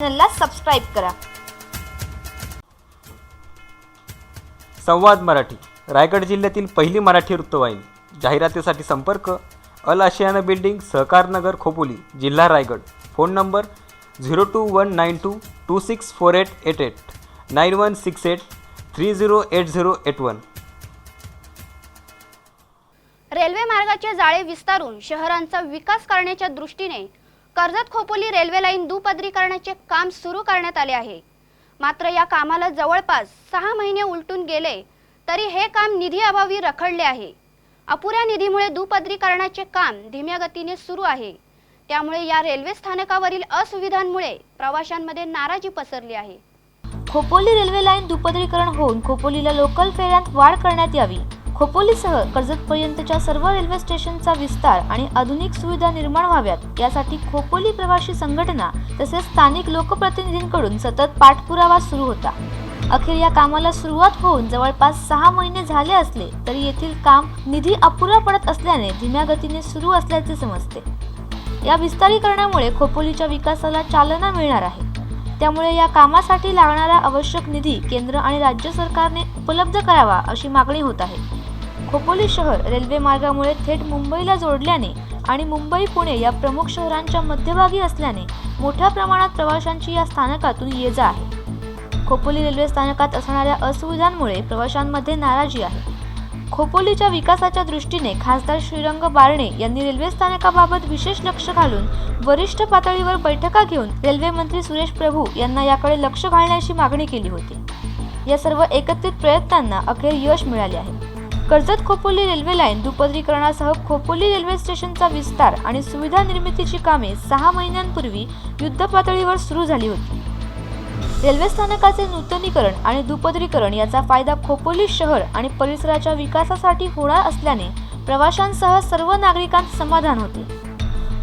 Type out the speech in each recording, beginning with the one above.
चॅनलला सबस्क्राइब करा। संवाद मराठी, रायगड जिल्ह्यातील पहिली मराठी वृत्तवाहिनी। जाहिरातीसाठी संपर्क अल आशियाना बिल्डिंग, सहकार नगर, खोपोली, जिल्हा रायगड। Phone number 0219226488 9168308081। रेल्वे मार्गाचे जाळे विस्तारून शहरांचा विकास करण्याच्या दृष्टीने कर्जत खोपोली रेल्वे लाईन दुपदरीकरणाचे काम सुरू करण्यात आले आहे। मात्र या कामाला जवळपास 6 महिने उलटून गेले तरी हे काम निधी अभावी रखडले आहे। अपुऱ्या निधीमुळे दुपदरीकरणाचे काम धीम्या गतीने सुरू आहे। त्यामुळे या रेल्वे स्थानकावरील असुविधांमुळे प्रवाशांमध्ये नाराजी पसरली आहे। खोपोली रेल्वे लाईन दुपदरीकरण होऊन खोपोलीला लोकल फेऱ्यांत वाढ करण्यात यावी। खोपोलीसह कर्जतपर्यंतच्या सर्व रेल्वे स्टेशनचा विस्तार आणि आधुनिक सुविधा निर्माण व्हाव्यात यासाठी खोपोली प्रवासी संघटना तसेच स्थानिक लोकप्रतिनिधींकडून सतत पाठपुरावा सुरू होता। अखेर या कामाला सुरुवात होऊन जवळपास 6 महिने झाले असले तरी येथील काम निधी अपुरा पडत असल्याने धीम्या गतीने सुरू असल्याचे समजते। या विस्तारीकरणामुळे खोपोलीच्या विकासाला चालना मिळणार आहे। त्यामुळे या कामासाठी लागणारा आवश्यक निधी केंद्र आणि राज्य सरकारने उपलब्ध करावा अशी मागणी होत आहे। खोपोली शहर रेल्वे मार्गामुळे थेट मुंबईला जोडल्याने आणि मुंबई पुणे या प्रमुख शहरांच्या मध्यभागी असल्याने मोठ्या प्रमाणात प्रवाशांची या स्थानकातून ये-जा आहे। खोपोली रेल्वे स्थानकात असणाऱ्या असुविधांमुळे प्रवाशांमध्ये नाराजी आहे। खोपोलीच्या विकासाच्या दृष्टीने खासदार श्रीरंग बारणे यांनी रेल्वे स्थानकाबाबत विशेष लक्ष घालून वरिष्ठ पातळीवर बैठका घेऊन रेल्वे मंत्री सुरेश प्रभू यांना याकडे लक्ष घालण्याची मागणी केली होती। या सर्व एकत्रित प्रयत्नांना अखेर यश मिळाले आहे। कर्जत खोपोली रेल्वे लाईन दुपदरीकरणासह खोपोली रेल्वे स्टेशनचा विस्तार आणि सुविधा निर्मितीची कामे 6 महिन्यांपूर्वी युद्धपातळीवर सुरू झाली होती। रेल्वे स्थानकाचे नूतनीकरण आणि दुपदरीकरण याचा फायदा खोपोली शहर आणि परिसराच्या विकासासाठी होणार असल्याने प्रवाशांसह सर्व नागरिकांत समाधान होते।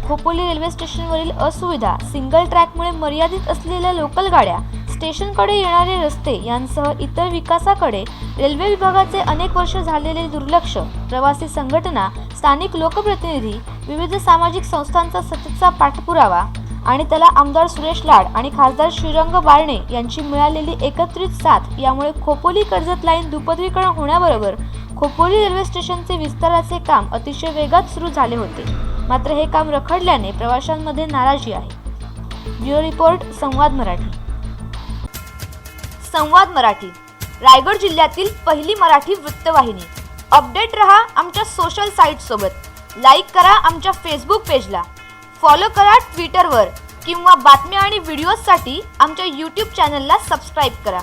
खोपोली रेल्वे स्टेशनवरील असुविधा, सिंगल ट्रॅकमुळे मर्यादित असलेल्या लोकल गाड्या, स्टेशनकडे येणारे रस्ते यांसह इतर विकासाकडे रेल्वे विभागाचे अनेक वर्ष झालेले दुर्लक्ष, प्रवासी संघटना, स्थानिक लोकप्रतिनिधी, विविध सामाजिक संस्थांचा सततचा पाठपुरावा आणि त्याला आमदार सुरेश लाड आणि खासदार श्रीरंग बारणे यांची मिळालेली एकत्रित साथ यामुळे खोपोली कर्जत लाईन दुपदरीकरण होण्याबरोबर खोपोली रेल्वे स्टेशनचे विस्ताराचे काम अतिशय वेगात सुरू झाले होते। मात्र हे काम रखडल्याने प्रवाशांमध्ये नाराजी आहे। ब्युरो रिपोर्ट, संवाद मराठी। संवाद मराठी, रायगड जिल्ह्यातील पहिली मराठी वृत्तवाहिनी। अपडेट रहा आमच्या सोशल साईट सोबत। लाईक करा आमच्या फेसबुक पेजला, फॉलो करा ट्विटरवर किंवा बातम्या आणि व्हिडिओजसाठी आमच्या यूट्यूब चॅनलला सबस्क्राइब करा।